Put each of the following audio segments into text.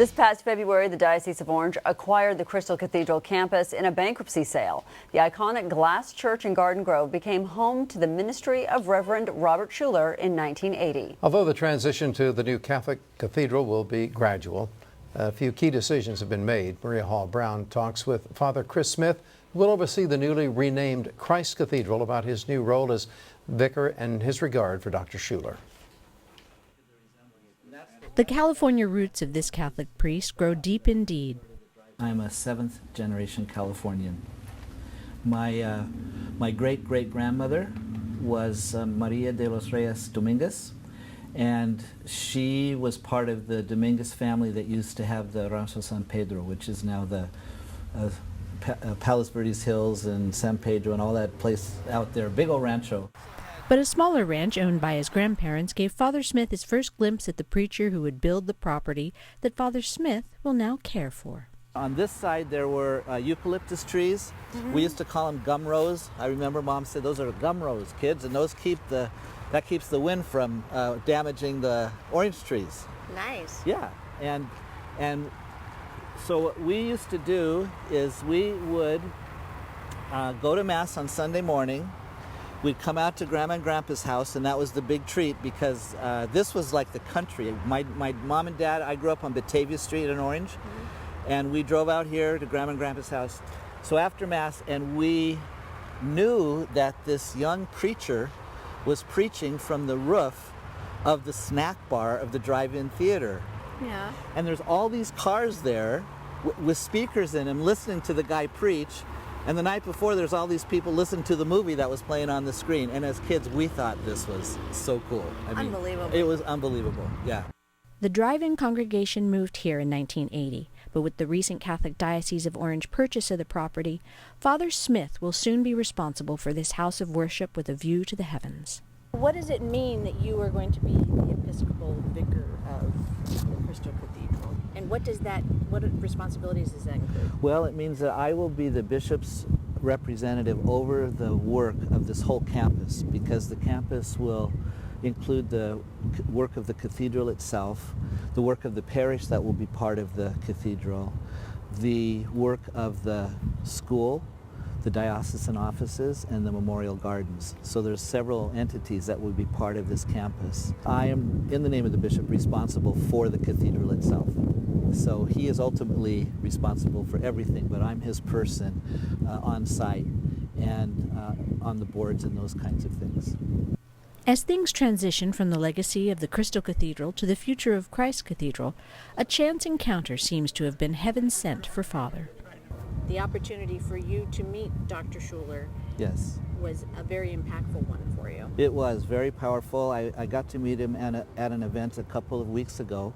This past February, the Diocese of Orange acquired the Crystal Cathedral campus in a bankruptcy sale. The iconic glass church in Garden Grove became home to the ministry of Reverend Robert Schuller in 1980. Although the transition to the new Catholic cathedral will be gradual, a few key decisions have been made. Maria Hall Brown talks with Father Chris Smith, who will oversee the newly renamed Christ Cathedral, about his new role as vicar and his regard for Dr. Schuller. The California roots of this Catholic priest grow deep indeed. I'm a seventh-generation Californian. My great-great-grandmother was Maria de los Reyes Dominguez, and she was part of the Dominguez family that used to have the Rancho San Pedro, which is now the Palos Verdes Hills and San Pedro and all that place out there, big old rancho. But a smaller ranch owned by his grandparents gave Father Smith his first glimpse at the preacher who would build the property that Father Smith will now care for. On this side there were eucalyptus trees. We used to call them gum rows. I remember Mom said those are gum rows, kids, and those that keeps the wind from damaging the orange trees. Nice. Yeah, and so what we used to do is we would go to Mass on Sunday morning. We'd come out to Grandma and Grandpa's house, and that was the big treat because this was like the country. My mom and dad, I grew up on Batavia Street in Orange, and we drove out here to Grandma and Grandpa's house. So after Mass, and we knew that this young preacher was preaching from the roof of the snack bar of the drive-in theater. Yeah. And there's all these cars there with speakers in them listening to the guy preach. And the night before, there's all these people listening to the movie that was playing on the screen. And as kids, we thought this was so cool. I mean, unbelievable. It was unbelievable, yeah. The drive-in congregation moved here in 1980, but with the recent Catholic Diocese of Orange purchase of the property, Father Smith will soon be responsible for this house of worship with a view to the heavens. What does it mean that you are going to be the Episcopal Vicar of the Crystal Cathedral? And what responsibilities does that include? Well, it means that I will be the bishop's representative over the work of this whole campus, because the campus will include the work of the cathedral itself, the work of the parish that will be part of the cathedral, the work of the school, the diocesan offices, and the memorial gardens. So there's several entities that will be part of this campus. I am, in the name of the bishop, responsible for the cathedral itself. So he is ultimately responsible for everything, but I'm his person on site and on the boards and those kinds of things. As things transition from the legacy of the Crystal Cathedral to the future of Christ Cathedral, a chance encounter seems to have been heaven sent for Father. The opportunity for you to meet Dr. Schuller, yes, was a very impactful one for you. It was very powerful. I got to meet him at an event a couple of weeks ago,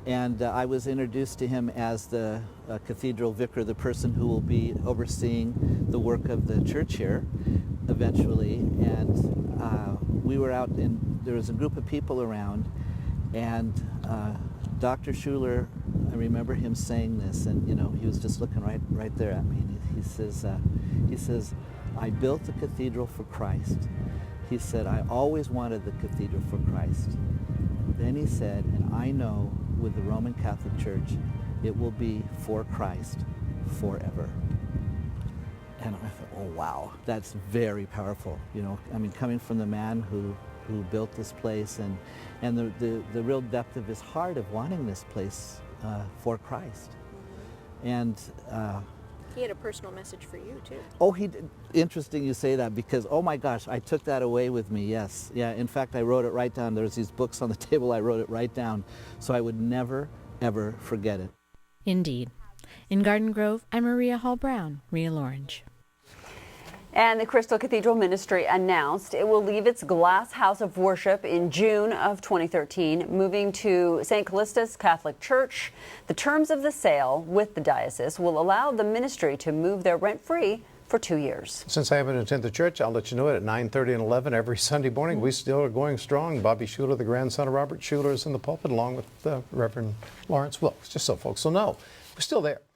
and I was introduced to him as the cathedral vicar, the person who will be overseeing the work of the church here eventually. And we were out, and there was a group of people around, and Dr. Schuller, I remember him saying this, and he was just looking right there at me, and he says, I built the cathedral for Christ. He said, I always wanted the cathedral for Christ. Then he said, and I know with the Roman Catholic Church, it will be for Christ forever. And I thought, oh wow, that's very powerful. I mean, coming from the man who built this place, and the real depth of his heart of wanting this place for Christ. And he had a personal message for you too. Oh, he did. Interesting you say that, because oh my gosh, I took that away with me. Yes, yeah. In fact, I wrote it right down. There's these books on the table. I wrote it right down, so I would never ever forget it. Indeed. In Garden Grove, I'm Maria Hall Brown, Real Orange. And the Crystal Cathedral Ministry announced it will leave its glass house of worship in June of 2013, moving to St. Callista's Catholic Church. The terms of the sale with the diocese will allow the ministry to move there rent-free for 2 years. Since I haven't attended the church, I'll let you know it at 9:30 and 11 every Sunday morning. We still are going strong. Bobby Schuller, the grandson of Robert Schuller, is in the pulpit along with Reverend Lawrence Wilkes, just so folks will know. We're still there.